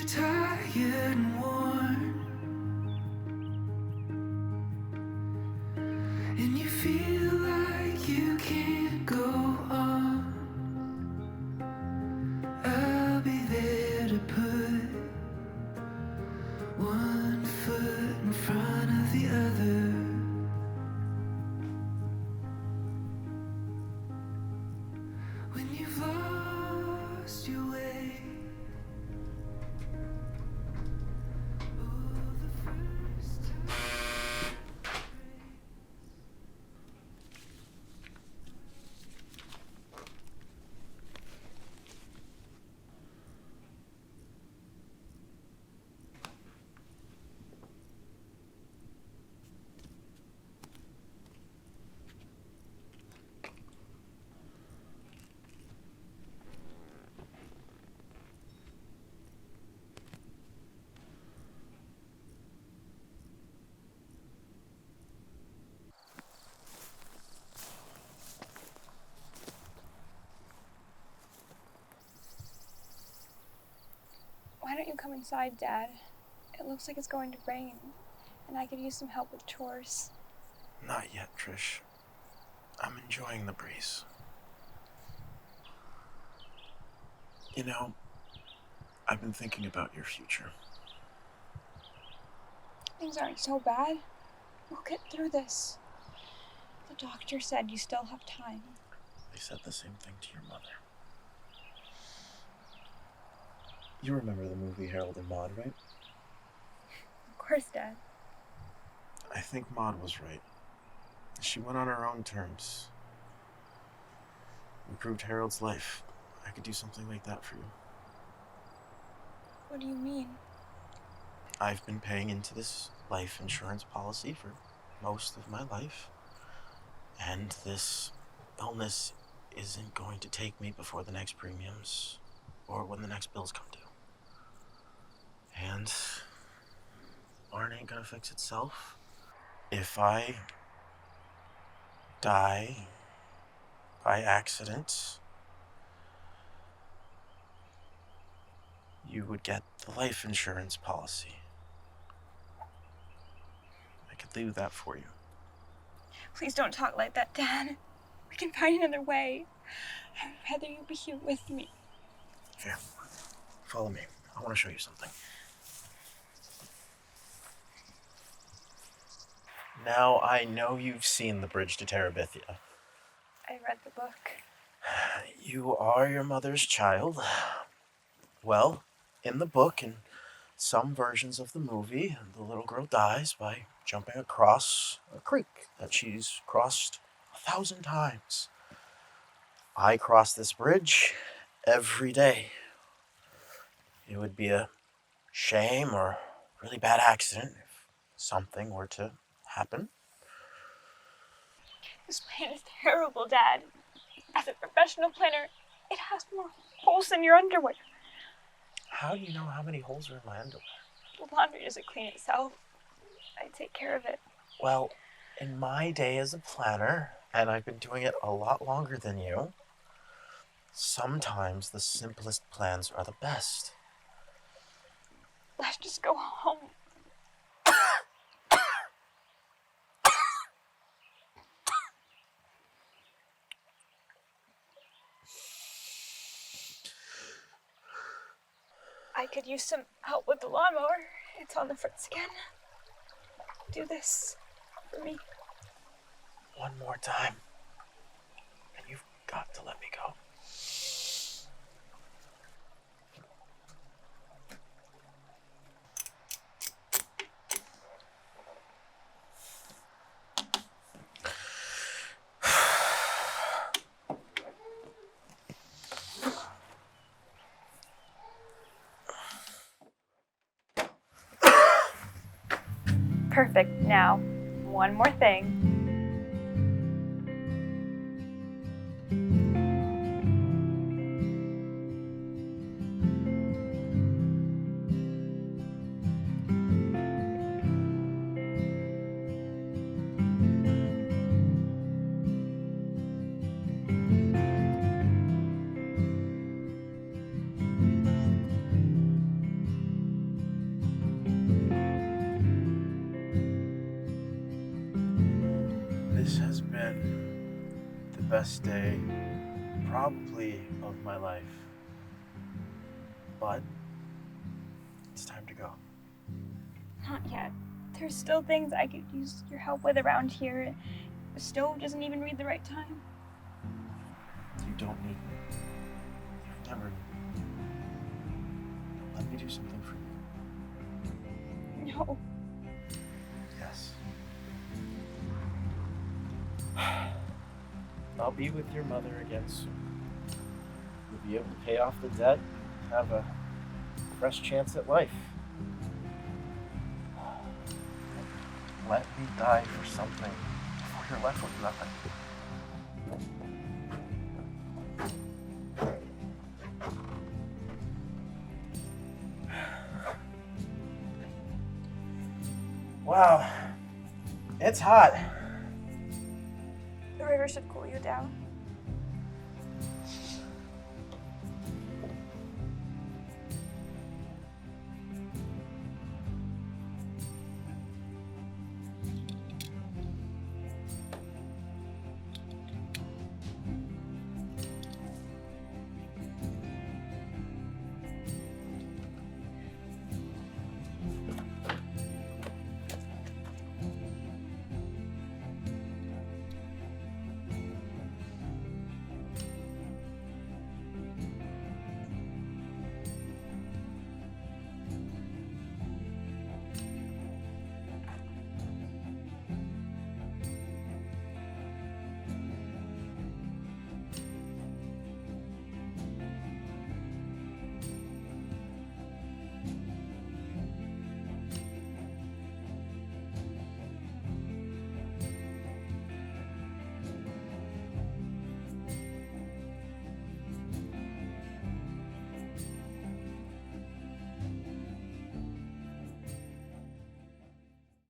you're tired and worn, and you feel like you can't go on, I'll be there to put one foot in front of the other. When you've lost your way, oh, the first time. Why don't you come inside, Dad? It looks like it's going to rain, and I could use some help with chores. Not yet, Trish. I'm enjoying the breeze. You know, I've been thinking about your future. Things aren't so bad. We'll get through this. The doctor said you still have time. They said the same thing to your mother. You remember the movie Harold and Maude, right? Of course, Dad. I think Maude was right. She went on her own terms. Improved Harold's life. I could do something like that for you. What do you mean? I've been paying into this life insurance policy for most of my life, and this illness isn't going to take me before the next premiums or when the next bills come due. And Barn ain't gonna fix itself. If I die by accident, you would get the life insurance policy. I could leave that for you. Please don't talk like that, Dad. We can find another way. I'd rather you be here with me. Here, follow me. I want to show you something. Now, I know you've seen The Bridge to Terabithia. I read the book. You are your mother's child. Well, in the book and some versions of the movie, the little girl dies by jumping across a creek that she's crossed 1,000 times. I cross this bridge every day. It would be a shame or really bad accident if something were to happen. This plan is terrible, Dad. As a professional planner, it has more holes than your underwear. How do you know how many holes are in my underwear? The laundry doesn't clean itself. I take care of it. Well, in my day as a planner, and I've been doing it a lot longer than you, sometimes the simplest plans are the best. Let's just go home. I could use some help with the lawnmower. It's on the fritz again. Do this for me. One more time, and you've got to let me go. Perfect. Now, one more thing. This has been the best day, probably, of my life. But it's time to go. Not yet. There's still things I could use your help with around here. The stove doesn't even read the right time. You don't need me. You've never needed me. Let me do something for you. No. Yes. I'll be with your mother again soon. You'll be able to pay off the debt, have a fresh chance at life. Let me die for something before you're left with nothing. Wow, it's hot. The river should cool you down.